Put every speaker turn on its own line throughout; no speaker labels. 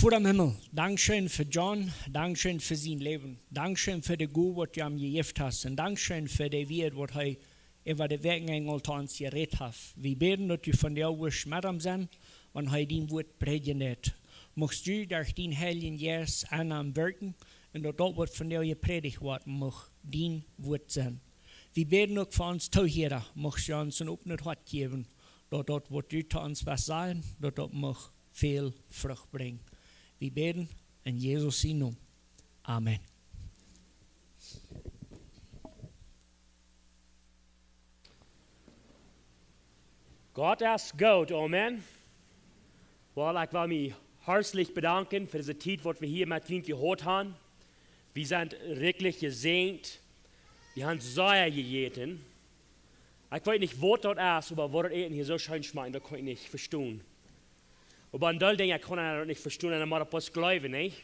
Vater im Himmel, Dankeschön für John, Dankeschön für sein Leben, Dankeschön für die Gut, was du ihm gegeben hast und Dankeschön für die Wert, was er über die Werken uns geredet hat. Wir beten, dass du von dir wirst mit ihm sein und er dein Wort predigen wird. Möchtest du durch den Heiligen Geist an ihm wirken und dass das, was von dir gepredigt wird, mag dein Wort sein. Wir beten auch für uns Zuhörer, möchtest du uns ein offenes Hart geben, dass das, was du zu uns was sagen, dass das mag viel Frucht bringen. Wir beten in Jesus' Namen. Amen.
Gott ist gut, Amen. Well, ich will mich herzlich bedanken für diese Zeit, die wir hier mit Ihnen gehört haben. Wir sind wirklich gesegnet. Wir haben sehr gegessen. Ich weiß nicht, was das ist, aber was das Eten hier so schön schmeckt, das kann ich nicht verstehen. Aber ein Teil Dinge kann ich nicht verstehen, und dann muss ich was glauben, nicht?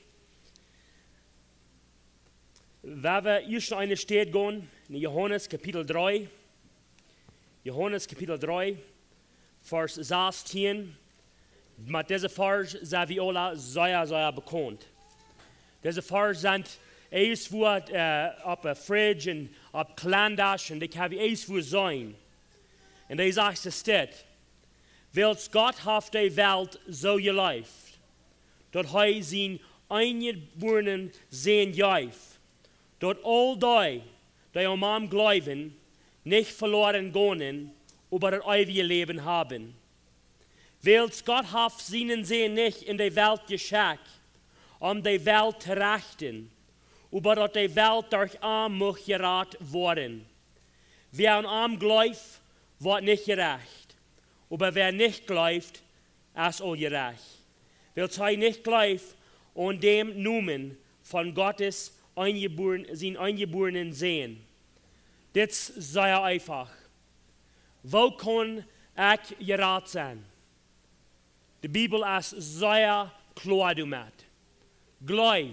Wenn wir erst noch eine Stelle gehen, in Johannes Kapitel 3, Vers 16, mit diesem Vers sind wir alle sehr bekannt. Diese Vers sind irgendwo auf der Fridge und auf Klandasch und die kann wie irgendwo sein. Und die sagt es steht, Wels Gott hat die Welt so geliebt, dass er sein eingeborenen Sohn gab, dass all die um ihn glauben, nicht verloren gehen, aber das ewige Leben haben. Wels Gott hat seinen Sohn nicht in die Welt geschickt, die Welt zu richten, aber dass die Welt durch ihn muss gerettet werden. Wer an ihn glaubt, wird nicht gerecht. Aber wer nicht glaubt, ist ungerecht. Wer nicht glaubt und dem Namen von Gottes sein eingeborenen Sohn. Das sei einfach. Wo kann ich gerettet sein? Die Bibel ist sehr klar damit. Glaub,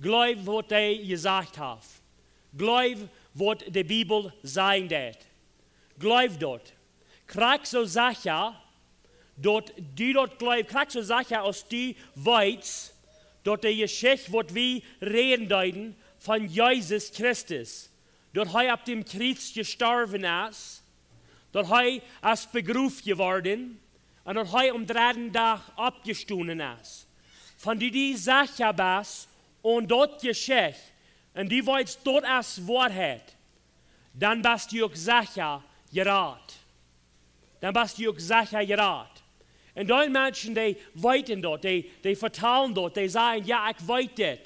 was er gesagt hat. Glaub, was die Bibel sagen wird. Glaub dort. Krieg so sicher, dass du dort glaubst, krieg so sicher, als du weißt, dass die Geschichte, was wir reden von Jesus Christus, dass er auf dem Kreuz gestorben ist, dass er als Begriff geworden und dass er am dritten Tag abgestanden ist. Von die sicher bist und dort Geschichte, und die weißt, dort als Wahrheit, dann bist du auch sicher gerettet. Dann bist du auch sicher gerettet. Und die Menschen, die weiten dort, die vertellen dort, die sagen, ja, ich weiß das.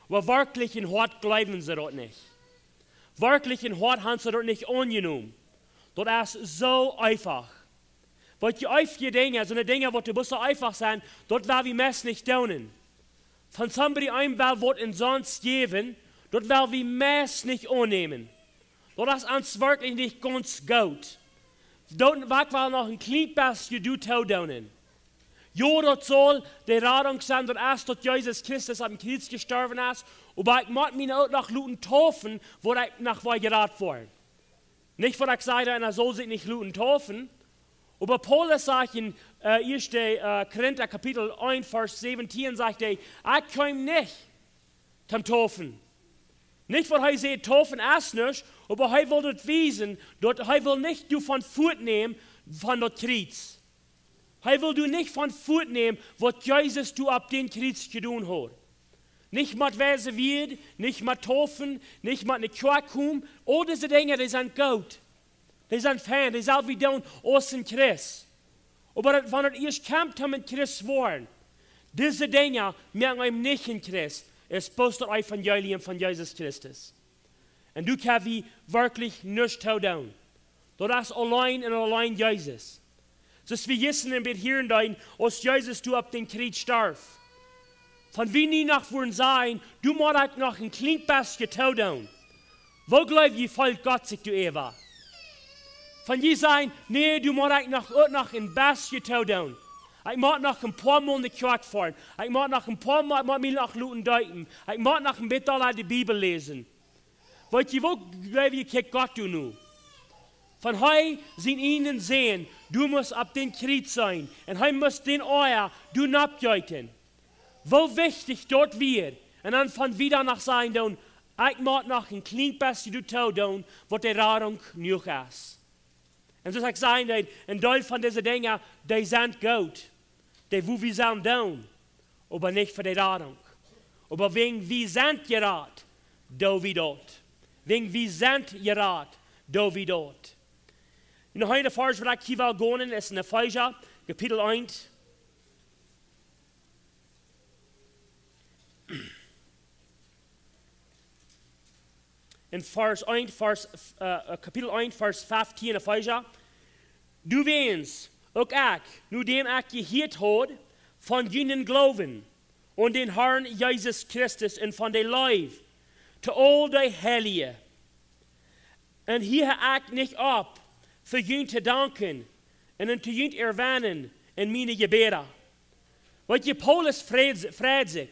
Aber wirklich in Hort glauben sie dort nicht. Wirklich in Hort haben sie dort nicht angenommen. Das ist so einfach. Weil die einfachen Dinge, so eine Dinge, die so einfach sind, dort werden wir meist nicht tun. Von somebody einmal wird in sonst geben, dort werden wir meist nicht annehmen. Das ist uns wirklich nicht ganz gut. Dort war noch ein klein bisschen du tun. Ja, dort soll die Radung sein, dass erst dort Jesus Christus am Kreuz gestorben ist, aber ich mag mich auch nach Luten taufen, wo ich nach geraten wurde. Nicht, weil ich sage, er soll sich nicht Luten taufen, aber Paulus sagt in 1. Korinther Kapitel 1, Vers 17, sagt er, ich komme nicht zum Taufen. Nicht, weil er sagt, Taufen ist nicht, aber er will das wissen, er will nicht du von Furt nehmen von dort Kreuz. Er will du nicht von Furt nehmen, was Jesus du ab den Kreuz getan hat. Nicht mit Weise wird, nicht mit Taufen, nicht mit einer Kirche, all diese Dinge, die sind gut. Die sind fein, die sind wie dann aus dem Christ. Aber wenn er erst kommt, mit Christ waren, diese Dinge merken ihm nicht in Christ. Es ist das Evangelium von Jesus Christus. Und du kannst wirklich nichts tun. Das ist allein und allein Jesus. Dus wir wissen und wir hören dann, als Jesus du auf den Kreuz starb. Von wie nie nach vorn sein, du musst noch ein klein bisschen tun. Wo glaubt ihr, folgt Gott sich du Eva? Von je sein, nee, du musst noch ein bisschen tun. Ich muss noch ein paar Mal in die Kirche fahren. Ich muss noch ein paar Mal nach Luten deuten. Ich muss noch ein bisschen die Bibel lesen. Weil ihr, wo glaubt ihr, kriegt Gott du nun? Von heu sind ihnen sehen, du musst ab den Krieg sein. Und heu muss den Euer, du abgeiten. Wo wichtig dort wird. Und dann von wieder nach sein, dann, ich mag noch ein klein bisschen du tun, was die Radung nicht ist. Und so sag ich sagen, ein Teil von diesen Dingen, die sind gut. Die wo wir sind tun. Aber nicht für die Radung. Aber wegen wir sind gerad, da wie dort. Wegen wir sind gerad, da wie dort. In der heutigen Vers, was ich hier will gehen, ist in Epheser, Kapitel 1. In Kapitel 1, Vers 15, Epheser. Du wens, ook ik, nu dem ik gehoord had, van jenen glauben, und den Herrn Jesus Christus und von der Leib, zu all die Heilige. Und hier ich nicht ab, für ihn zu danken, und zu ihn erwähnen in meine Gebete. Weil die Paulus freut sich,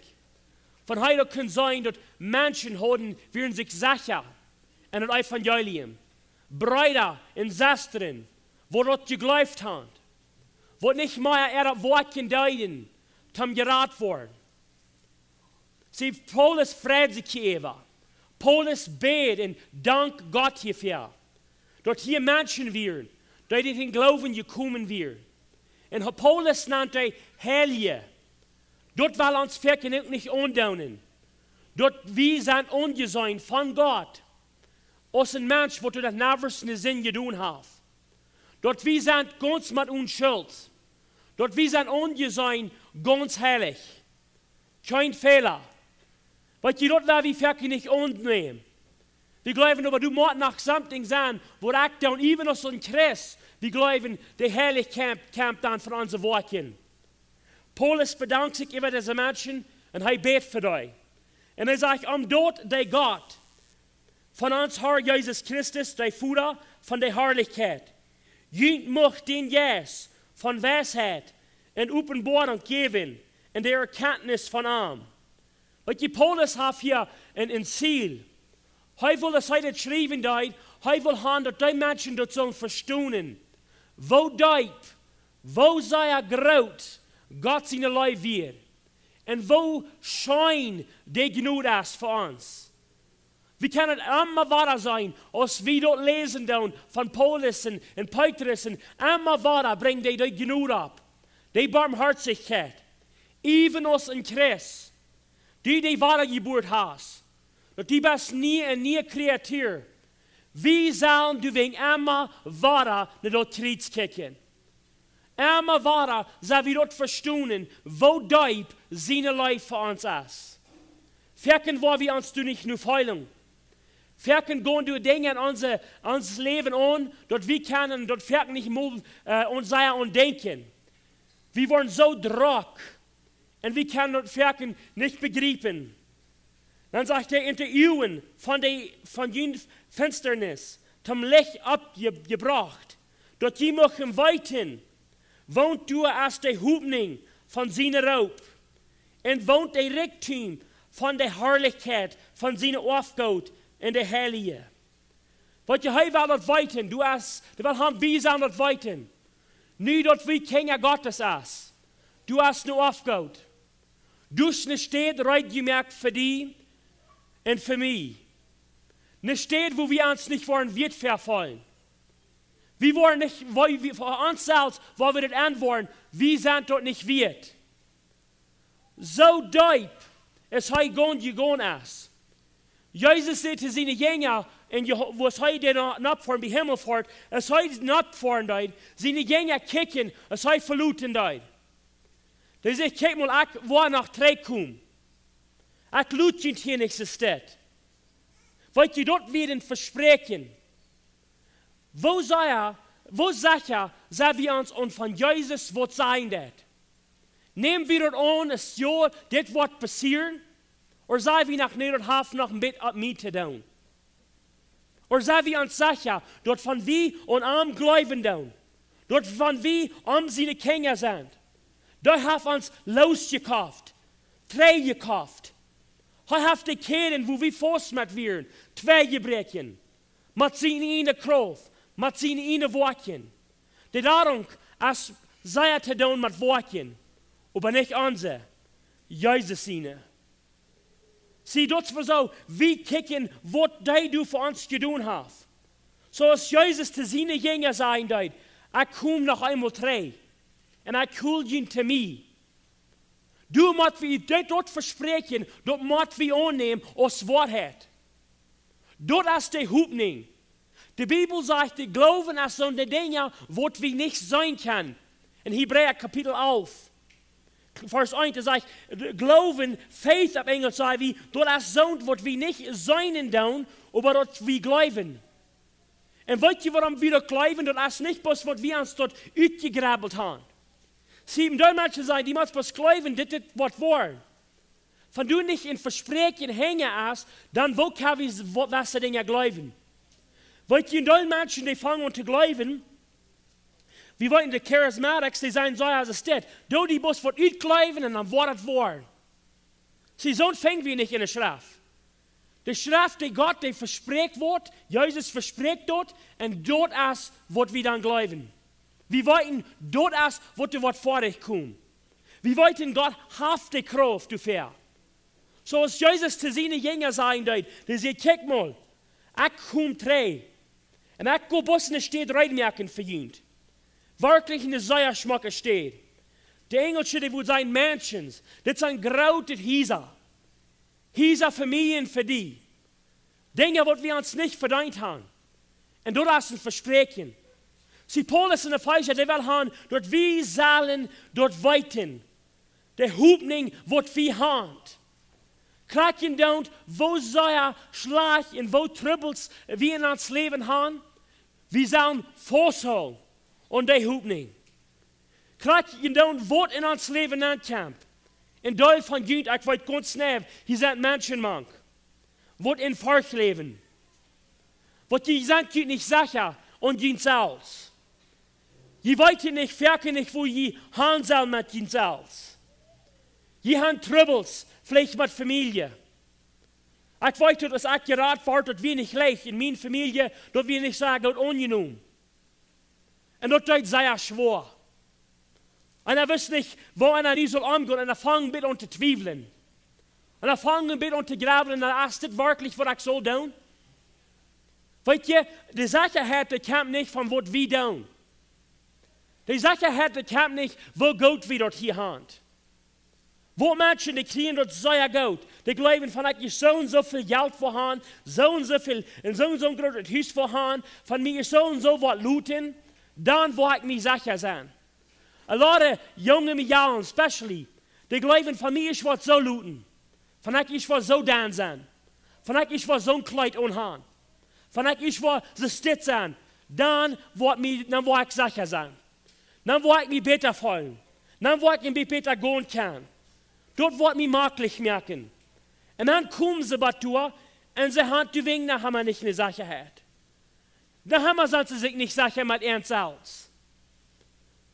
von heute kann sein, dass Menschen haben, werden sich sicher in das Evangelium. Brüder und Schwestern, wo dort geglaubt haben, wo nicht mehr ihre Worte deuten, zum gerat worden. Sie, Paulus freut sich hier. Paulus bet und dankt Gott hierfür. Dort hier Menschen werden, die den Glauben gekommen werden. Und Paulus nannte Heilige. Dort will uns Verkehr nicht undaunen. Dort wir sind ungesäumt von Gott. Als ein Mensch, wo du das nervösen Sinn getan hast. Dort wir sind ganz mit uns schuld. Dort wir sind ungesäumt, ganz heilig. Kein Fehler. Weil die dort wir Verkehr nicht unnehmen. Wir glauben aber, du musst nach something sein, wo ich dann even als ein Christ, wir glauben, der Heiligkeit kommt dann von unseren Worten. Paulus bedankt sich über diese Menschen und er betet für dich. Und er sagt, dort der Gott von uns Herr Jesus Christus, der Vater von der Herrlichkeit, jünt macht den Jes von Weisheit und Offenbarung geben in der Erkenntnis von ihm. Weil die Paulus hat hier ein Ziel. Er will das heute schreiben, er will haben, dass die Menschen das sollen verstehen. Wo deep, wo sei groß, Gott seine Leib wird. Und wo scheint die Gnade ist für uns. Wir können immer wahr sein, als wir dort lesen von Paulus und Petrus. Und immer wahr bringen die Gnade ab. Die Barmherzigkeit. Even als ein Christ, die wahre Geburt hast. Dat die best nie en nie Kreatur. Wie sollen du wegen immer wahr nach dort Krieg kicken? Immer wahr, soll wir dort verstehen, wo deib seine Leib für uns ist. Verken wo wir uns du nicht nur feilen. Verken gehen du Dinge in unser Leben an, dort wir können, dort verken nicht mal uns sei und denken. Wir wollen so drock und wir können dort verken nicht begreifen. Dann sagt er, in den Augen von jener Finsternis zum Licht abgebracht. Dort die möchten weiten, wohnt du als der Hubning von seiner Raub. Und wohnt der Reichtum von der Herrlichkeit von seiner Aufgabe in der Heilige. Weil du heute dort weiten, du willst haben, wie sollen dort weiten. Nie dort wie Kinder Gottes ist. Du hast eine Aufgabe. Du hast eine Stadt gemerkt für die, und für mich. Eine Stadt, wo wir uns nicht wollen, wird verfallen. Wir wollen nicht, weil wir für uns selbst, wo wir das antworten, wir sind dort nicht wird. So deep ist heute gegangen ist. Jesus sagt zu seinen Jüngern, und was heute nicht vor dem Himmel fährt, es heute nicht fahren dort, seine Jünger kicken, es heute verluten dort. Der sagt, kick mal, ich war nach 3 kommen. Ich lüge hier nicht so steht. Weil die dort werden versprechen. Wo sagt er, sei wir uns und von Jesus wird sein das? Nehmen wir dort an, es ja, das wird passieren? Oder sei wir nach Niederhafen noch ein bisschen ab mir zu tun? Oder sei wir uns sicher, dort von wir und am Glauben tun? Dort von wir seine Kinder sind? Da haben uns losgekauft, 3 gekauft. Hij heeft de keren wo wir vastmet werden, 2 gebrechen. Met zijn ene kracht, mit seinen eigenen Worten. Die darum, als sei zu tun mit Worten, aber nicht unsere, Jesus seine. Sie dort war so, wie kicken, was du für uns getan hast. So als Jesus zu seinen Jüngern sagen dort, ich komme noch einmal drei, und ich hole ihn zu mir. Du musst wie dort versprechen, dort musst wir annehmen als Wahrheit. Dort ist die Hoffnung. Die Bibel sagt, die Glauben ist so eine Dinge, was wir nicht sein können. In Hebräer Kapitel 11, Vers 1, da sagt, Glauben, Faith auf Englisch sagt, wie, dort ist so, was wir nicht sein können, aber dort wir glauben. Und weißt du, warum wir dort glauben? Dort ist nicht bloß, was wir uns dort ausgegrabbelt haben. Sie im Menschen sagen, die müssen bloß glauben, das ist was wollen. Wenn du nicht in Versprechen hängen hast, dann wo kann wir was Dinge glauben? Weil die Menschen, die fangen an zu glauben, wie wollen die Charismatics, die sagen so, als es steht, du die musst was glauben und dann wird es wollen. Sie so fangen wir nicht in der Schrift. Die Schrift, die Gott, die verspricht wird, Jesus verspricht dort, und dort ist, was wir dann glauben. Wir wollen dort ist, was du vor dich kommt. Wir wollen Gott hafte Kraft dafür. So als Jesus zu seinen Jüngern sagen dort, der sagt, guck mal, ich komme drei. Und ich gehe bis in die Stadt reinmerken für ihn. Wirklich in der Säuerschmucke steht. Die Englische, die wohl sein Mansions, das sind graute Häuser. Häuser für mich und für die. Dinge, die wir uns nicht verdient haben. Und dort ist ein Versprechen. Sie Paulus in der Falsche, die will haben, dort wir sollen, dort weiten. Der Hoffnung, was wir haben. Kraken down, wo soll Schlag und wo Troubles wir in uns Leben haben. Wir sollen Vorsorge und die Hoffnung. Kraken down, was in uns Leben ankommt. In Teil von Gott, ich weiß ganz schnell, hier sind Menschen mank. Was in Volk leben. Was die sind nicht sicher und gehen selbst. Je weiter nicht, fertig nicht, wo je haben soll mit ihnen selbst. Je haben Troubles, vielleicht mit Familie. Ich weiß, dass ich gerade war, dass wir nicht leicht in meiner Familie, dass wir nicht sagen, dass ungenommen. Und das ist sehr schwer. Und er weiß nicht, wo einer nicht soll umgehen, und er fängt an zu zweifeln. Und er fängt an zu graben, und er ist das wirklich, was ich soll tun? Weißt du, die Sicherheit, die kommt nicht von was wir tun. Die Sicherheit, die kommt nicht, wo Gott wir dort hier haben. Wo Menschen, die kriegen dort sehr gut, die glauben, von ich so und so viel Geld vorhanden, so und so viel, in so und so ein großes Haus vorhanden, von mir so und so was looten, dann wo ich mich sicher sein. A lot of junge Jahren, especially, die glauben, von mir ich was so looten, von ich was so dan sein, von ich was so ein Kleid anhaben, von ich was so stitt sein, dann wo ich sicher sein. Dann wo ich mich besser fühlen, dann wo ich mich besser gehen kann. Dort wird mich möglich merken. Und dann kommen sie bei dir und sie haben die Wegen, da haben wir nicht eine Sicherheit. Da haben wir sonst sich nicht sicher mit ernst aus.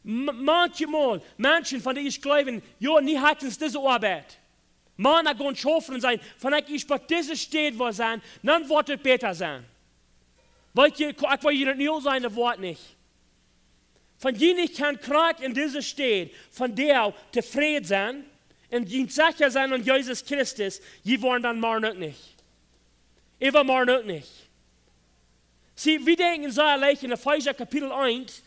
Manchmal, Menschen, von denen ich glaube, ja, nie hat uns diese Arbeit. Männer gehen schaffen sein, von denen ich bei dieser Stadt wo sein, dann wird es besser sein. Weil ich will hier nicht sein, das Wort nicht. Von denen ich kann Krieg in dieser Stadt, von der zufrieden sein, und die sicher sein an Jesus Christus, die wollen dann mal nicht. Immer mal nicht. Sie, wir denken so leicht in Epheser Kapitel 1,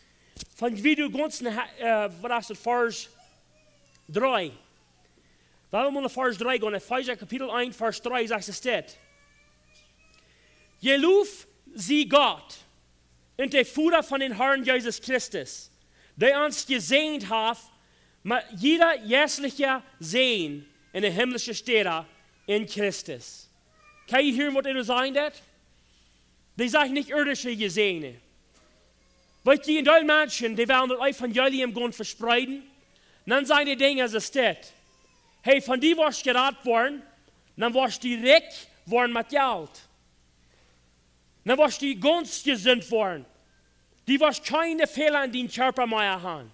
von wie du ganz, was ist das, Vers 3. Weil wir mal in Vers 3 gehen, Epheser Kapitel 1, Vers 3, sagt es steht. Je luf sie Gott und der Führer von den Herrn Jesus Christus, der uns gesehnt hat, jeder jährliche Sehen in der himmlischen Städte in Christus. Kann ihr hören, was er sagen hat? Die sagen nicht irdische Gesehene. Weil die in den Menschen, die werden das Evangelium gehen verspreiten, dann sagen die Dinge, als es steht. Hey, von die warst geraten worden, dann warst du direkt worden mit Geld. Dann warst du ganz gesund worden. Die warst keine Fehler in den Körper mehr haben.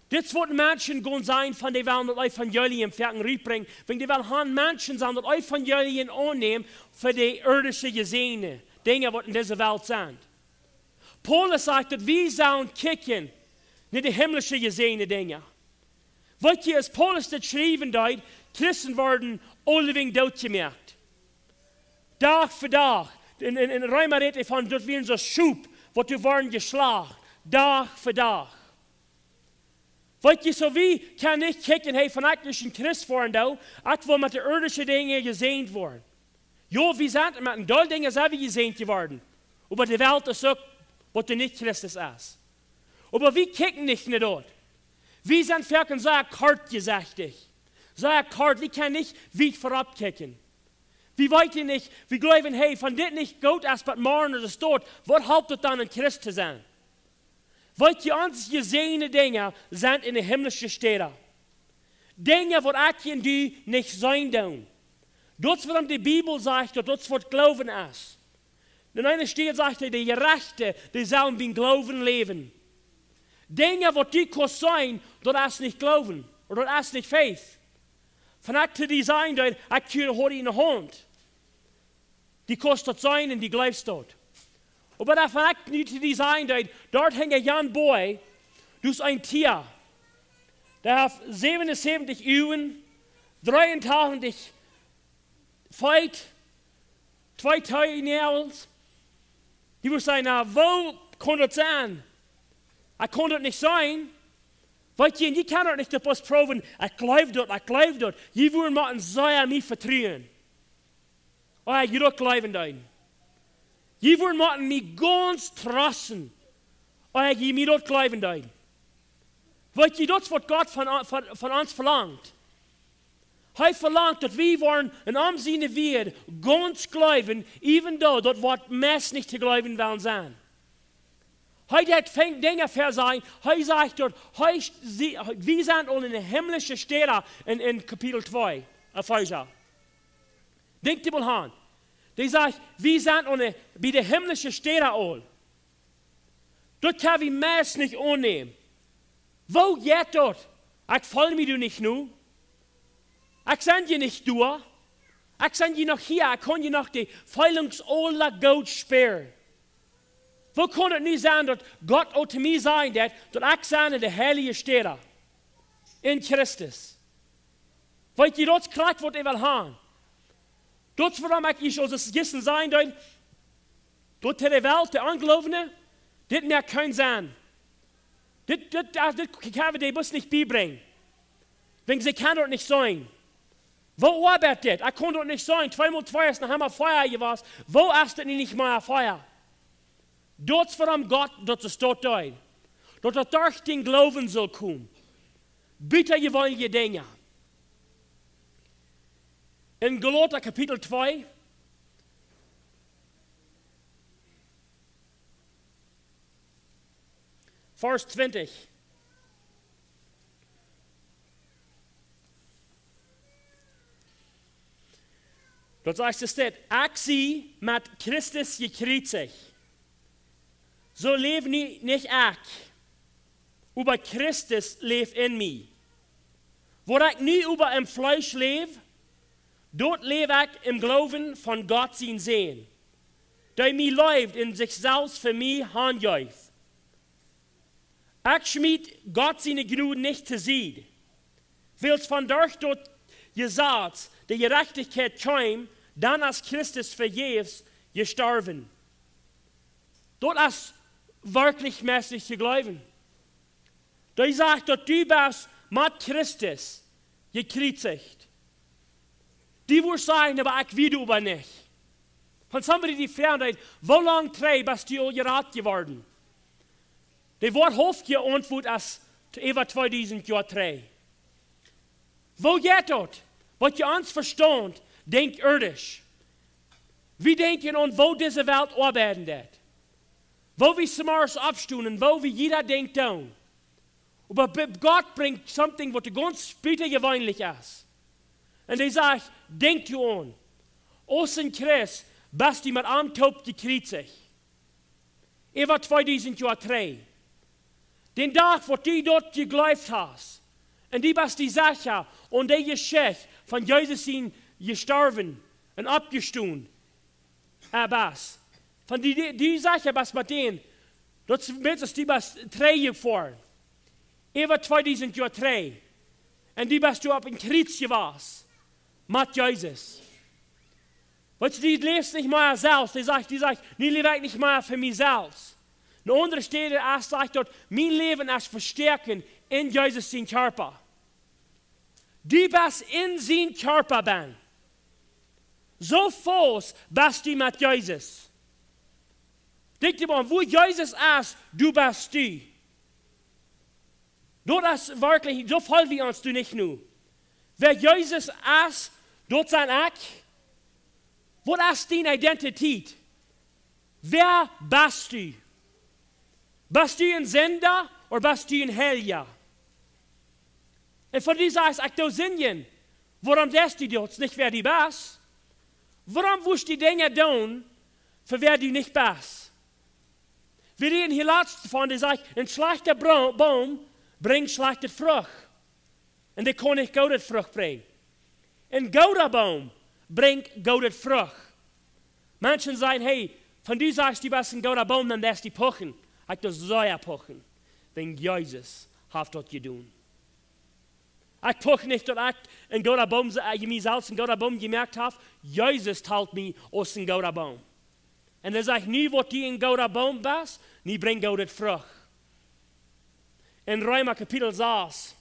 Das wird Menschen gehen sein, von denen wir das Evangelium rüberbringen. Wenn die wollen Menschen sein, das Evangelium annehmen für die irdische Gesehene, Dinge, die in dieser Welt sind. Paulus sagt, dass wir sollen kicken nach die himmlische gesehene Dinge. Wat je als Paulus dat schrijven deed, Christen worden alleweg doodgemerkt. Dag voor dag. In Römer redt van dat we zo schub, wat we worden geslagen. Dag voor dag. Wat je zo wie kan niet kijken, hey, van ik een Christ worden dan, ik wil met de irdische dingen gezegend worden. Ja, we zijn met een dol dingen zijn we gezegend geworden. Maar de wereld is ook wat er niet Christus is. Maar we kijken niet naar dat. Wir sind verken so kartgesachtig. So kart, wir können nicht weit vorab kicken. Wir weiten nicht, wir glauben, hey, von dit nicht gut ist, aber morgen ist es tot. Was haltet es dann, ein Christ zu sein? Weil die uns gesehene Dinge sind in der himmlischen Städte. Dinge, wo ich und du nicht sein dürfen. Das, was die Bibel sagt, das, was Glauben ist. In einer Stelle sagt die Gerechte, die sollen beim Glauben leben. Dinge, wat die kost zijn, dat is niet geloven. Of dat is niet faith. Vanuit die zijn, dat ik kun je in de hand. Die kost dat zijn en die gelooft dat. Maar dat vanuit niet die zijn, dat dort hängt een boy, dus een tier. Der heeft 77 uren, 83 feit, 2 teilnehmers. Die wil zeggen, nou, wo kon dat zijn? Ik kon dat niet zijn. Weet je, je kan dat niet op ons proeven. Ik geloof dat. Je wil maar een zeer mij vertrouwen. Oh, je dat geloven dan. Je wil maar mij ganz trusten. Oh, je mij dat geloven dan. Weet je, dat is wat God van ons verlangt. Hij verlangt dat wij worden een aanziende weer ganz geloven, even though dat wat mensen niet te geloven willen zijn. Hij fängt Dinge für sein. Hij sagt dort, wir sind al in de himmlische Städte in Kapitel 2, Epheser. Denkt ihr mal an. Die sagt, wir sind al bei de himmlische Städte al. Dort kann wir meist nicht annehmen. Wo geht dort? Ich folge mir du nicht nur. Ich sende je nicht durch. Ich sende je noch hier. Ich kann je noch die Feilungsola Gold sperren. Wo kon het niet zijn dat God ook te mij zijn dat ik zijn in de heilige Städte. In Christus. Weet je, dat krijgt wat ik wil hebben. Dat is waarom ik als het gissen zijn dat de wereld, de aangelovenen, dit meer kan zijn. Dit kan we die bus niet bijbrengen. Want ze kan dat niet zijn. Wo arbeitet dit? Ik kon dat niet zijn. 2 mal 2 is een hammer feuer geweest. Wo is het niet meer feuer? Dat is waarom God dat is tot deed. Dat er durch den Glauben zal komen. Bitte je wollen je dingen. In Galater Kapitel 2. Vers 20. Dat zegt es dit. Ik zie met Christus gekreuzigd. So lebe nicht ich, aber Christus lebt in mir. Wo ich nie über im Fleisch lebe, dort lebe ich im Glauben von Gott sein Sehen. Der mir lebt in sich selbst für mich handjäuft. Ich schmied Gott seine Gnade nicht zu sehen. Weil es von durch dort gesagt, die Gerechtigkeit kam, dann als Christus vergebens gestorben. Dort ist wirklich mäßig zu glauben. Da sagt, dass du bist mit Christus gekreuzigt. Die will sagen, aber ich will du aber nicht. Von somebody die fragt, wo lang bist du gerat geworden? Die Wort hofft je antwoord als über 2000 Jahre 3. Wo geht das? Was je uns verstand, denkt irdisch. Wir denken an, wo diese Welt arbeiten wird. Wo wir s'morgens aufstehen, wo wir jeder denkt down. Aber Gott bringt something, was ganz später gewöhnlich ist. Und er sagt, denkt du an. Aus in Christ bist du mit einem Taub gekreuzigt. Über 2000 Jahre 3. Den Tag, wo du dort geglaubt hast. Und die bist die Sache und die Geschichte von Jesus sind gestorben und abgestanden. Von die Sache, was mit denen, Dat is die best 3 jaar voor. Over 2003. En die best du op een krietje was. Met Jezus. Weet je, die leeft niet meer zelfs. Die zegt, nu leef ik niet meer voor mezelf. Een andere stede zegt dat mijn leven is versterken in Jezus zijn körper. Die best in zijn körper ben. Zo vast best die met Jezus. Denk je maar, wo Jezus is, du bist du. Dat is werkelijk, zo voll wie ons du niet nu. Wer Jezus is, dat zijn ik. Wat is die identiteit? Wer bist du? Bist du een zender, of bist du een helja? En voor die zei ik door zingen. Waarom des du dat? Niet wer die bist. Waarom woest die dingen doen, voor wer du niet bist? We reden hier laatst van, die zegt, een slechte boom brengt slechte vrucht. En die kon niet goede vrucht brengen. Een goede boom brengt goede vrucht. Mensen zeggen, hey, van die zegt, die best een goede boom, dan des die puchen. Ik doe zoja puchen. Wenn Jezus heeft dat gedaan. Ik puch niet dat ik een goede boom, mezelf een goede boom gemerkt heb. Jezus talt mij als een goede boom. En dan zeg ik, nu wat die een goede boom is, nu brengt goede vrucht. In Römer Kapitel 6.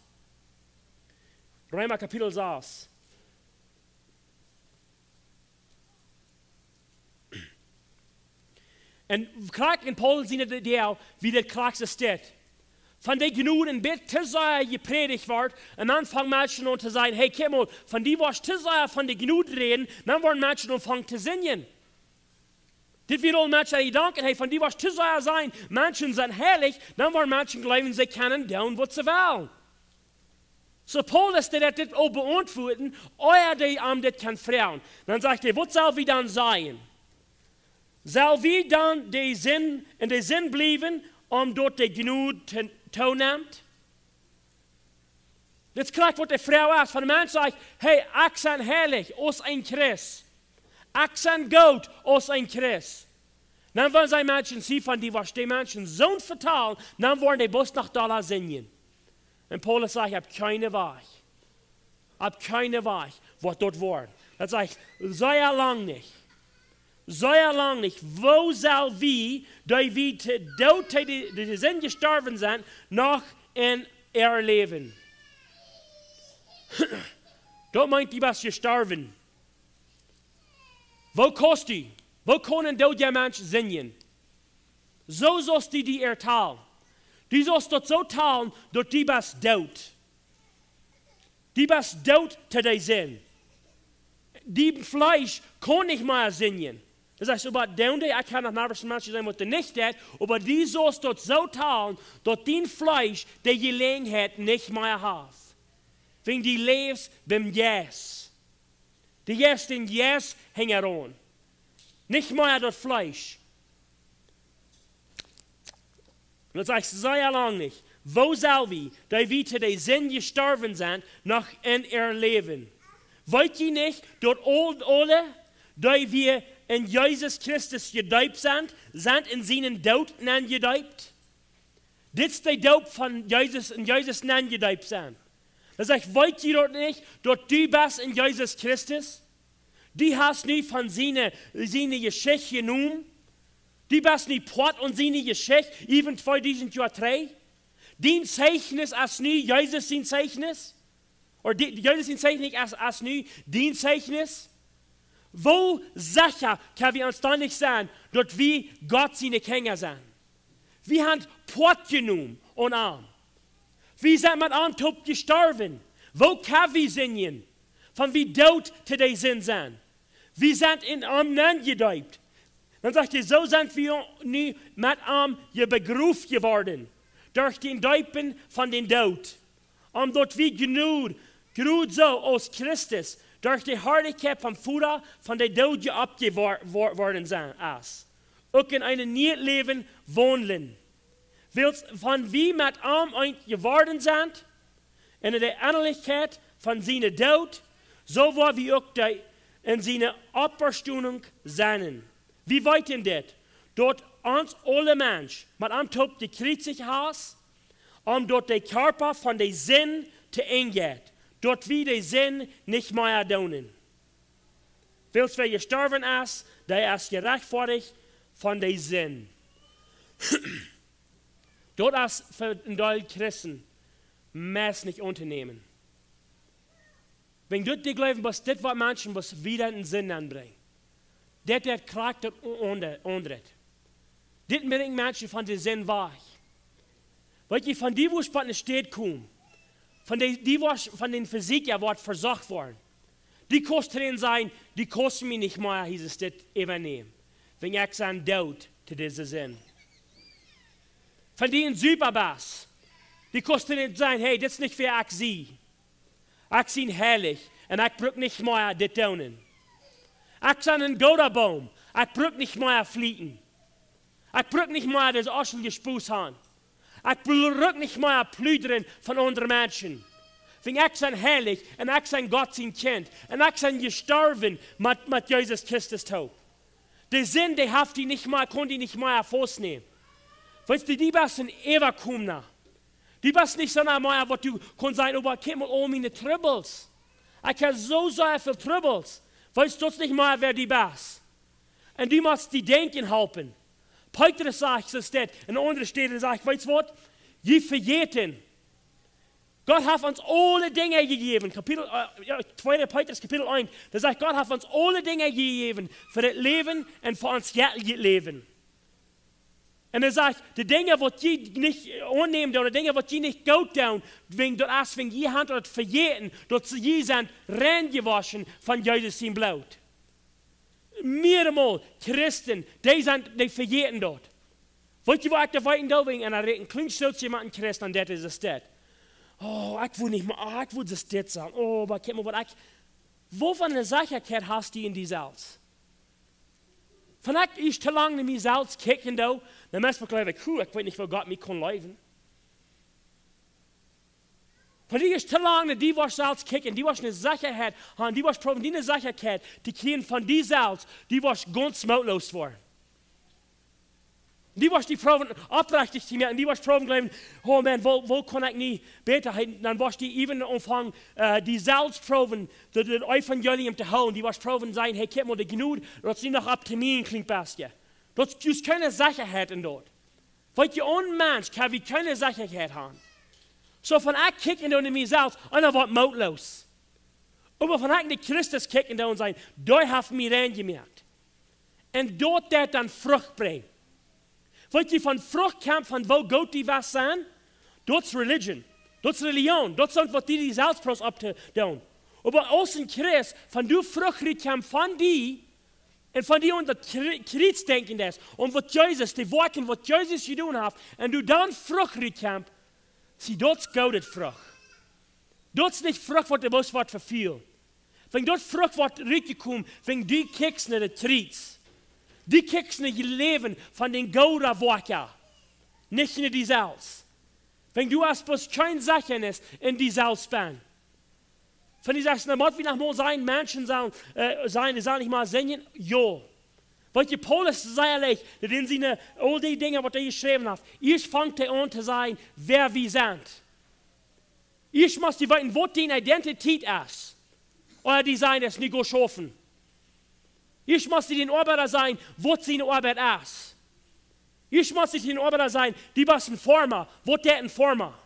Römer Kapitel 6. En krak in Polen zien we deel wie dat krakste staat. Van die genoeg een beetje te zeer gepredigt wordt, en dan vangen mensen aan te zeggen, hey, kijk mal, van die was te zeer van die genoeg reden, dan worden mensen aanvangen te zingen. Dit weer al mensen die denken, hey, van die was te zeer zijn, mensen zijn heilig, dan worden mensen geloven, ze kunnen doen wat ze willen. So Paulus dat dit ook beantwoorden, euer die dit kan vragen. Dan zegt hij, wat zal wie dan zijn? Zal wie dan in de zin blijven, omdat de genoeg toeneemt? Dit is krijgt wat de vrouw is. Van de mens zegt, hey, ik ben heilig als een Christ. Ik ben goed als een Christ. Dan worden zij mensen zien van die was die mensen zo'n vertaal, dan worden die best nog dollar zingen. En Paulus zegt, ik heb keine weg. Ik heb keine weg, wat dat wordt. Dat zegt, zeer lang niet. Zeer lang niet. Wo zal wie, die wie te dood de zin gestorven zijn, nog in leven? Dat meint die was gestorven. Wo kost die? Wo kunnen dood mensen zingen? Zo zoals die ertalen. Die zoals dat zo talen, dat die was dood. Die was dood te de zin. Die Fleisch kon niet meer zingen. Das heißt, über den, ich kann nach Nachbarn Menschen sein, was der nicht hat, aber die sollst dort so tun, dass dein Fleisch die Gelegenheit nicht mehr hat. Wenn die lebst beim Yes. Die Yes, den Yes hängt an. Nicht mehr das Fleisch. Und das heißt, sehr lang nicht. Wo soll wir, die wir zu den Sinn gestorben sind, noch in ihr Leben? Wollt ihr nicht, dass alle, die wir in Jesus Christus gedeupt sind in seinen Tod gedeupt. Dit is de doop van Jezus in Jezus naam gedeupt zijn. Dan zegt, weet je dat niet, dat du bist in Jezus Christus? Die hast nu van zijn Geschichte genomen. Die bist niet plat on zijn Geschichte, even 2000 jaar terug. Die Zeichnis als nu Jezus zijn Zeichnis. Of Jezus zijn Zeichnis als nu die Zeichnis. Wo sicher kann wir uns da nicht sein, dass wir Gott seine Kinder sind? Wir haben Port genommen und arm. Wir sind mit arm Tod gestorben. Wo kann wir singen? Von wie tot zu der Sinn sind. Wir sind in arm gedeupt. Dann sagt er, so sind wir nu mit arm begrüßt geworden. Durch den Deupen von den Tod. Und dort wir genug so aus Christus, durch die Herrlichkeit vom Vater von der Tod abgeworden sind. Auch in einem neuen Leben wohnen. Von wie mit arm geworden sind, in der Ähnlichkeit von seiner Tod, so war wir auch in seiner Auferstehung sein. Wie weit denn das? Dort uns alle Menschen, mit einem Top, die kriegt sich aus, dort der Körper von der Sinn zu eng geht. Dort wie der Sinn nicht mehr tun. Willst wer gestorben ist, der ist gerechtfertigt von der Sinn. Dort ist für die Christen mehr nicht unternehmen. Wenn du die glauben, was das was Menschen was wieder in den Sinn anbringen, das kriegt das unret. Das bringt Menschen von der Sinn weg. Weil die von die, wo es bei der Stadt kommen, von den Physik ja wird versorgt worden, die kosten sein, die kosten mich nicht mehr, hieß es das übernehmen. Wenn ich sein Tod zu diesem Sinn. Von denen Superbass, die kosten nicht sein, hey, das ist nicht für ich sie. Ich sehe herrlich und ich brauche nicht mehr das tun. Ich sehe einen Goderbaum, ich brauche nicht mehr fliegen. Ich brauche nicht mehr das Oschel Spuß haben. Ich brauche nicht mehr Plüdern von anderen Menschen. Wenn ich sein herrlich und ich sein Gott sein Kind und ich sein gestorben mit Jesus Christus Tod. Der Sinn, der hat die nicht mehr, konnte die nicht mehr vornehmen. Weißt du, die bist ein Evakumna. Die bist nicht so mehr, was du kannst sagen, aber ich habe all meine Troubles. Ich habe so sehr viele Troubles. Weißt du nicht mehr, wer die bist. Und die musst die denken helfen. Petrus sagt es das, in anderen Städten sagt, weißt du was? Je verjeten. Gott hat uns alle Dinge gegeben. 2. Petrus Kapitel 1, da sagt Gott hat uns alle Dinge gegeben für das Leben und für uns jetziges Leben. Und er sagt, die Dinge, die je nicht annehmen, oder die Dinge, die je nicht gut tun, wenn je Hand oder verjeten, dort je sind reingewaschen von Jesus sein Blut. Mehrmal Christen, die verjeten dort. Wollt ihr, wo ich da weiten da wegen einer Reden, klingt so jemand Christ, und das ist es das. Oh, ich will nicht mal, ich will das sagen. Oh, aber guck mal, wovon eine Sicherheit hast du in die Salz? Von ich zu lange in die Salz kicken da, dann müssen wir gleich, ich weiß nicht, wo Gott mich kann leben. Von ich zu lange die was Salz kicken, die was eine Sicherheit haben, die was proben, die eine Sicherheit, die kriegen von die Salz, die was ganz mautlos waren. Die was die proben, abrechtig zu machen, die was proben glauben, oh man, wo kann ich nicht beten? Dann was die even anfangen, die Salzproben, das Evangelium zu holen, die was proben sein, hey, guck mal, die Gnade, das ist nicht noch Optimien klingt besser. Das ist keine Sicherheit in dort. Weil die ohne Mensch kann wie keine Sicherheit haben. So von ich kicken in mir Salz, und dann wird mautlos. Aber von ich nicht Christus kicken da und sein, da hat mir reingemerkt. Und dort der dann Frucht bringt. Weil die von Frucht kommt, von wo Gott die was sein, dort ist Religion, dort ist Religion, dort sind, was die Salzpros abtun. Aber außen Christ, von du Frucht kommt von die, und von die unter Kreuz denken das, und was Jesus, die Worte, was Jesus getan hat, und du dann Frucht kommt, sie dort ist Gottes Frucht. Dort ist nicht Frucht, was der Bus wird für viel. Wenn dort Frucht wird reingekommen, wenn die kickst nicht der Kreuz. Die kriegst nicht Leben von den Gouda-Worten, nicht in die Salz. Wenn du hast bloß kein Sachen ist in die Salzbahn. Wenn du sagst, na, muss wie nach mal sein, Menschen sagen, die sollen nicht mal singen, jo. Weil die Paulus sehr leicht, denn sie all die Dinge, was er geschrieben hat, ich fange an zu sein, wer wir sind. Ich muss die wissen, was die Identität ist. Oder die sein, es nicht schaffen. Ich muss den Arbeiter sein, wo seine Arbeit ist. Ich muss den Arbeiter sein, die was ein Former, wo der ein Former.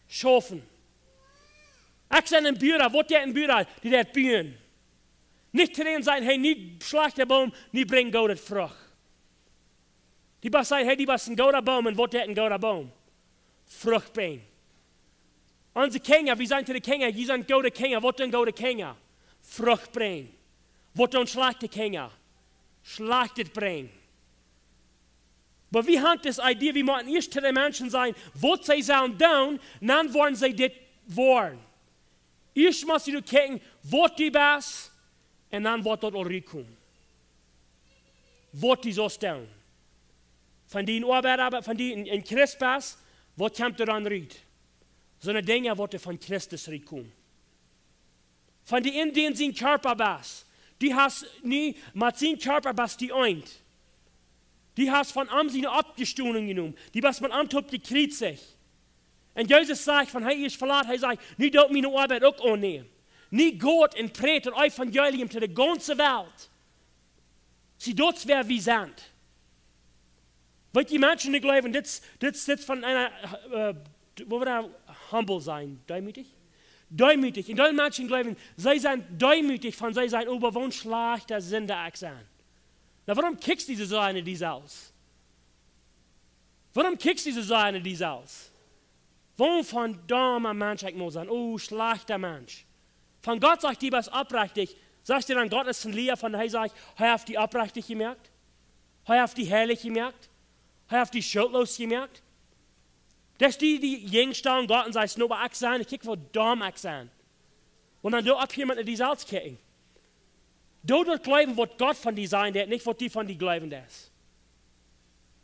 Schaffen. Ich bin ein Bührer, wo der ein Bührer, die der bühen. Nicht zu denen sein, hey, nie schlag der Baum, nie bring Gottes Frucht. Die was sein, hey, die was ein guter Baum, und wo der ein guter Baum. Frucht bringen. Unsere Kinder, wir sind die Kinder, die sind gute Kinder, wo denn gute Kinder? Frucht bringen. Wat dan slachtet Kinder? Schlachtet brengen. Aber wir haben das Idee, wir müssen erst zu den Menschen sein, was sie sollen tun, dann wollen sie das wollen. Erst muss du gucken, was du bist, und dann wird dort auch reinkommen. Was du sollst tun. Von den Arbeiter, von den in Christus, was kommt dann rein? So eine Dinge, was von Christus reinkommen. Von den in denen sie Körper bist. Die hast nie mit seinem Körper was die eint. Die hast von Amsien abgestohlen genommen. Die was man antut, die kriegt sich. Und Jesus sagt von, hey, ich verlasse, er sagt, nie dort meine Arbeit auch annehmen. Nie Gott und predigt ein Evangelium zu der ganzen Welt. Sie dort wer wie sind. Weil die Menschen nicht glauben, das von einer, wo wir da humble sein, demütig? Demütig. Und die Menschen glauben, sie sind demütig von sie sein, aber wo schlechter Sünder sein. Na, warum kickst diese so eine dies aus? Warum kickst diese so eine dies aus? Warum von dummer Mensch ich muss sein? Oh, schlechter Mensch. Von Gott sagt die was abrechtig. Sagst du dann, Gott ist ein Lehrer von der sagt, er hat die abrechtig gemerkt? Er hat die herrlich gemerkt? Er hat die schuldlos gemerkt? Das die jüngsten Gott und sagt, nur bei sein, ich kicke, wo dumm ich sein. Und dann du ab jemand in die Salz kicken. Du dort glauben, was Gott von dir sein wird, nicht was die von dir glauben das.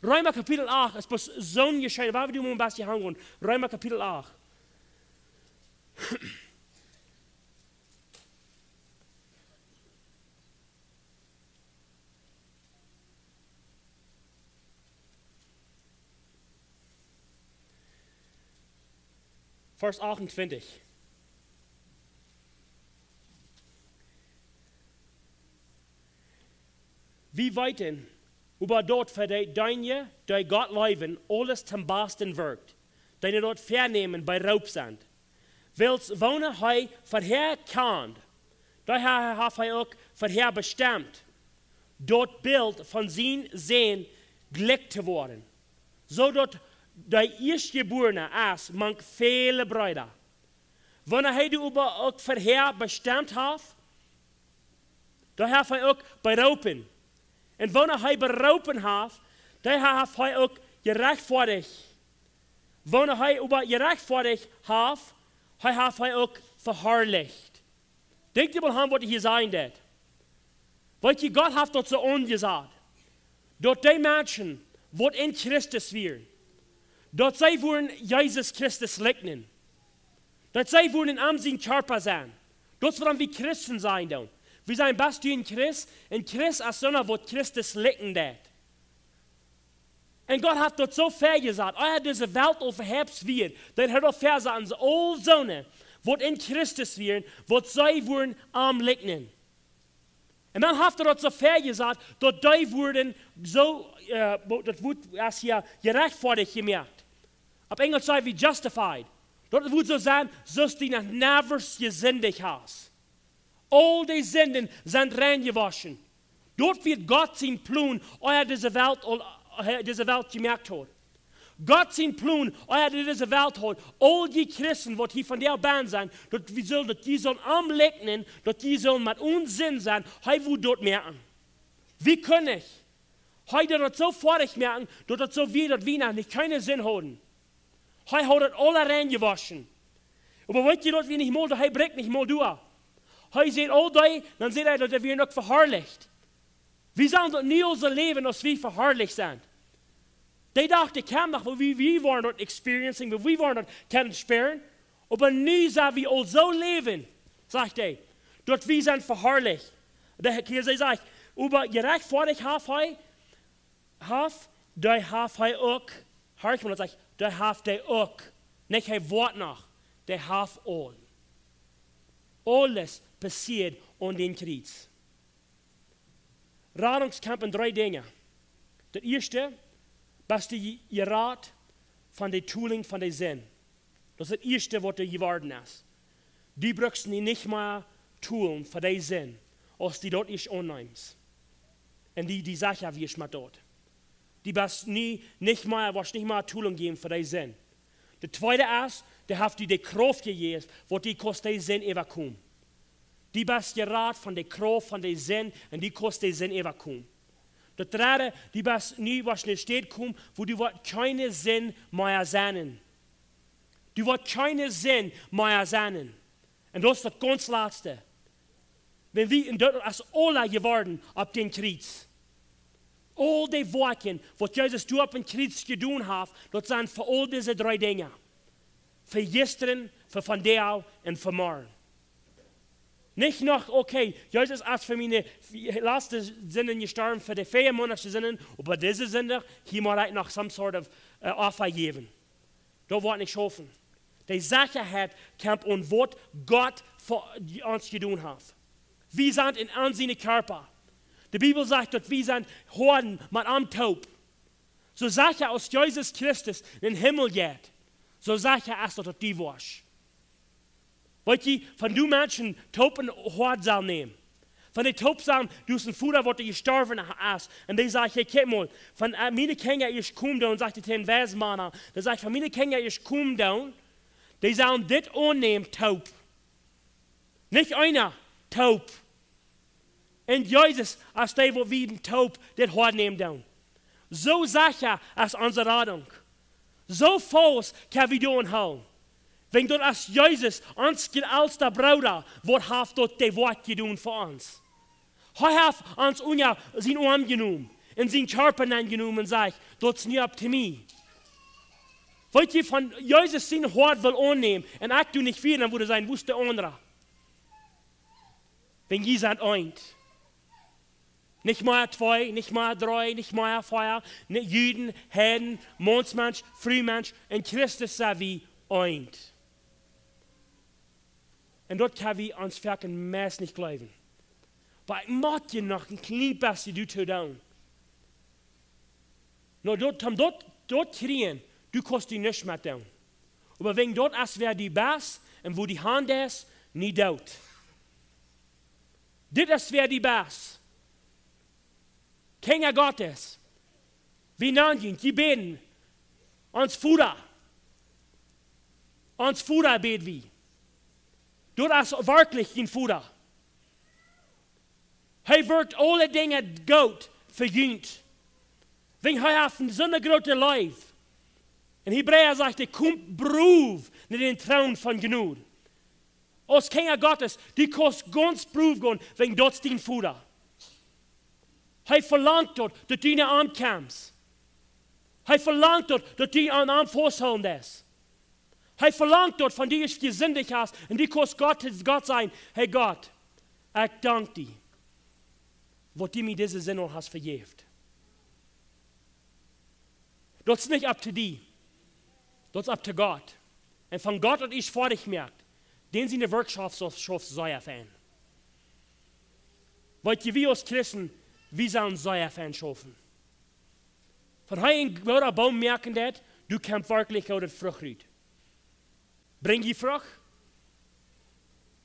Römer Kapitel 8, es ist so ein Geschehen, weil wir ein bisschen hungern. Römer Kapitel 8. Vers 28. Wie weit denn über dort für deine, die Gott leben, alles zum Besten wirkt, deine dort vernehmen bei Raub sind. Wils wohnen hij vorher kann, daher hat hij auch vorher bestimmt, dort Bild von sein Sehen gleich zu worden. So dort der Erstgeborene ist, manch viele Brüder. Wenn er die über auch vorher bestimmt hat, daher hat er auch berauben. Und wenn er berauben hat, daher hat er auch gerechtfertigt. Wenn er über gerechtfertigt hat, hat er auch verherrlicht. Denkt ihr mal an, was ich hier sagen werde. Weil Gott hat dort so ungesagt. Dort die Menschen, die in Christus wären, dort sie wollen Jesus Christus leugnen. Dort sie wollen am sein Körper sein. Dort wollen wir Christen sein. Dann. Wir sind best in Christ. Und Christ ist so einer, wo Christus leugnen wird. Und Gott hat dort so viel gesagt. Er hat diese Welt overhebt wird. Dann hat er Verse an alle Söhne, wo in Christus wären, wo sie wollen am leugnen. Und dann hat er dort so viel gesagt, dort die wurden so, das wird als ja gerechtfertigt gemerkt. Auf Englisch sagen wir justified. Dort wird so sein, dass die nach Nevers gesündigt hast. All die Sünden sind reingewaschen. Dort wird Gott sein Plan, euer diese Welt gemerkt hat. Gott sein Plan, euer diese Welt hat. All die Christen, die hier von der Band sind, die sollen am leugnen, die sollen mit uns Sinn sein, hij wird dort merken. Wie kann ich? Heute dort so fertig merken, dort so wie dort Wiener nicht keinen Sinn haben. Hij hat alle reingewaschen. Aber wollt ihr dort wie nicht mal, hij bringt nicht mal durch. Hij sieht all die, dann sieht er, dass wir noch verherrlicht. Wir sollen dort nie unser Leben, als wir verherrlicht sind. Die dachten, ich kann noch, wir waren dort experiencing, wir waren dort können sperren. Aber nie sollen wir all so leben, sagt er. Dort wir sind verherrlicht. Hier sagt, über gerechtfertigt die hat er auch, hör ich mal, sagt, die hat er auch, nicht ein Wort noch, die hat all. Alles passiert an den Krieg. Radungskampf in 3 Dinge. Das erste, was die Rat von der Tooling von der Sinn. Das ist das erste, was du geworden ist. Die brauchst du nicht mehr tun für den Sinn, als die dort nicht annimmst. Und die Sache wirst du dort. Die wirst nicht mehr Tooling geben für den Sinn. Das zweite ist, der hat die Kraft gegeben, wo die kostet den Sinn überkommen. Die best Rat von der Kraft von der Sinn und die kostet den Sinn überkommen. Das dritte, die best nie was nicht steht kommen, wo die wird keine Sinn mehr sein. Die wird keine Sinn mehr sein. Und das ist das ganz letzte. Wenn wir in Deutschland als alle geworden ab den Krieg. All die Worte, was Jesus du ab den Krieg getan hat, das sind für all diese 3 Dinge. Für gestern, für von der und für morgen. Nicht noch, okay, Jesus ist für meine letzte Sünden gestorben, für die 4 Monate Sünden, aber diese Sünde, hier muss ich noch some sort of Offer geben. Das wird nicht schaffen. Die Sicherheit kommt und was Gott für uns getan hat. Wir sind in unseren Körper. Die Bibel sagt, dass wir sind Horden mit einem Taub. So sicher aus Jesus Christus in den Himmel geht, so sicher ist das die warst. Weißt du, wenn du Menschen Tauben Hort soll nehmen, wenn die Taub sagen, du bist ein Futter, wo du gestorben hast, und die sagen, hey, guck mal, wenn meine Kinder ich kommen da und sagt den Wesmann, der sagt, wenn meine Kinder ich kommen da, die sollen das annehmen, taub. Nicht einer, taub. Und Jesus, als der, wo wir taub, das Hort nehmen da. So sicher ist unsere Rettung. So falsch kann wir tun haben. Wenn dort als Jesus, uns als der Bruder, was hat dort das Wort getan für uns. Er hat uns unja sein Arm genommen, in sein Körper genommen und sagt, dort ist nicht up to me. Wollt ihr von Jesus sein Wort will annehmen, und ich du nicht viel, dann würde sein, wo ist der andere? Wenn ihr seid eint. Nicht mehr 2, nicht mehr 3, nicht mehr 4, nicht Juden, Heiden, Mondsmensch, Frühmensch, und Christus sei wie eint. Und dort kann wir uns verken Mess nicht glauben. Aber ich mag dir noch ein kleines bisschen du zu tun. Nur dort kriegen, du kannst dich nicht mehr tun. Aber wenn dort ist, wer die Bass, und wo die Hand ist, nicht dort. Das ist, wer die Bass. Kinder Gottes. Wir nennen die beten. Uns Futter. Uns Futter beten wir. Das ist wirklich ein Futter. Er wird alle Dinge gut verjüngt. Wenn er auf so eine große Leib. In Hebräer sagt er, kommt Beruf in den Thron von Gnade. Als Kinder Gottes, die kannst ganz Beruf gehen, wenn dort dein Futter. Er verlangt dort, dass du in den Arm kommst. Er verlangt dort, dass du an den Arm festhalten lässt. Er verlangt dort, von dir ich gesündigt hast, und du kannst Gott sein, hey Gott, ich danke dir, was du mir diese Sendung hast vergeben. Das ist nicht up to dir, das ist up to Gott. Und von Gott und ich vor dich merkt, den sie in der Wirtschaft Säuer fan. Weil wir als Christen, wir sollen Säuer fan schaffen. Von heute ein guter Baum merken, dass du kannst wirklich auch das Frucht rüt. Bring die Frucht.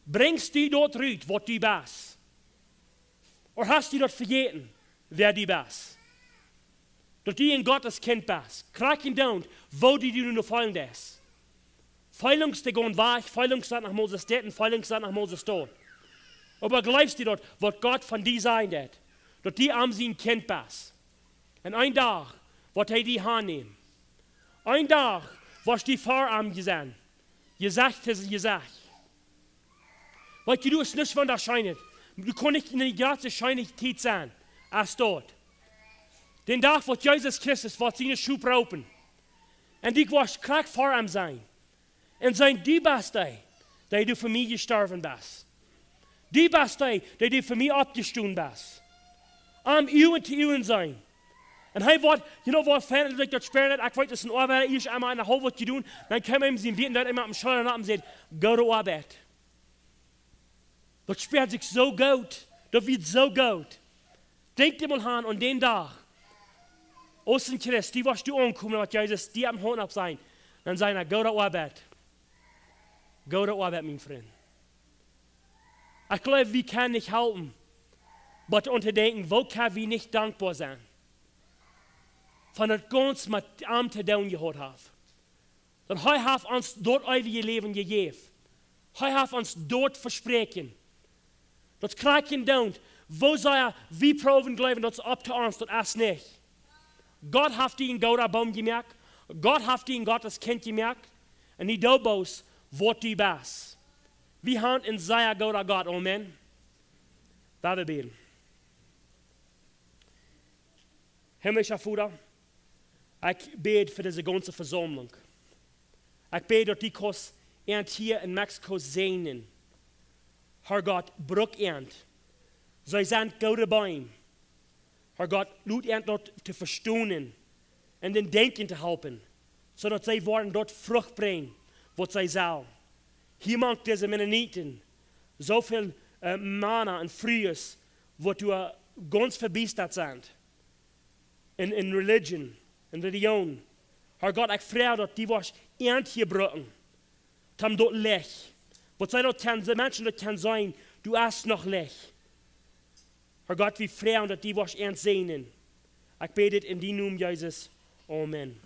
Bringst du dort rüt, was du bist? Oder hast du dort vergessen, wer du bist? Dass du in Gottes Kind bist. Kraken down, wo du noch fallen lässt. Feilungste gehen weg, Feilungsstand nach Moses Städten, Feilungsstand nach Moses Tod. Aber glaubst du dort, was Gott von dir sein wird? Dass du am sein Kind bist. Und ein Tag wird er die Hand nehmen. Ein Tag wirst du die Vorarm gesehen. Gesagt ist gesagt. Weil du es nicht von der Scheine. Du kannst nicht in die ganze Scheinigkeit sein, als dort. Den Tag wird Jesus Christus wird seine Schuhe brauchen. Und die wirst krank vor ihm sein. Und sein, die bist der du für mich gestorben bist. Die bist der du für mich abgestoßen bist. Am Ewen zu Ewen sein. Und er wird, was fern ist, das sperren, ich weiß, das ist ein Arbeit, ich einmal eine halbe Woche tun, dann können wir ihm sehen, wir immer am Scheuern ab und sagen, go to Arbeit. Das sperrt sich so gut, das wird so gut. Denk dir mal an, und den Tag, Osten Christ, die wirst du ankommen, was Jesus dir am Horn ab sein, dann sagen er, go to Arbeit. Go to Arbeit, mein Freund. Ich glaube, wir können nicht halten, aber unterdenken, wo können wir nicht dankbar sein? Von das ganz mit am te doen gehad hat. Dat hij heeft ons dort eeuwige Leben gegeben. Hij heeft ons dort verspreken. Dat krijg je doen. Wo soll wie proben glauben, dat is up to ons, dat is nicht. Gott hat die in Gouda Baum gemerkt. Gott hat die in Gottes Kind gemerkt. Und die Dobos wird die Bass. Wir haben in seiner Gouda Gott, Amen. Da wir beten. Himmlischer Vater, ich bete für diese ganze Versammlung. Ich bete, dass die Kurs hier in Mexiko sehen. Herr Gott, brück ernt. Zij zijn gouden Bäume. Herr Gott, lud ernt dort te verstonen en den denken te helpen, zodat zij worden dort Frucht brengen, wat zij zal. Hier maakt deze Mennoniten zoveel Mana en Friers, wat du ganz verbiestert zijn. In religion, in religion. Herr Gott, ik vraag dat die was ernt gebroken. Tam dort lech. Wat zij dat kan, de mensen dat kan zijn, du hast nog lech. Herr Gott, wir fragen, dass die was ernst sehen. Ich bete in die Namen Jesus. Amen.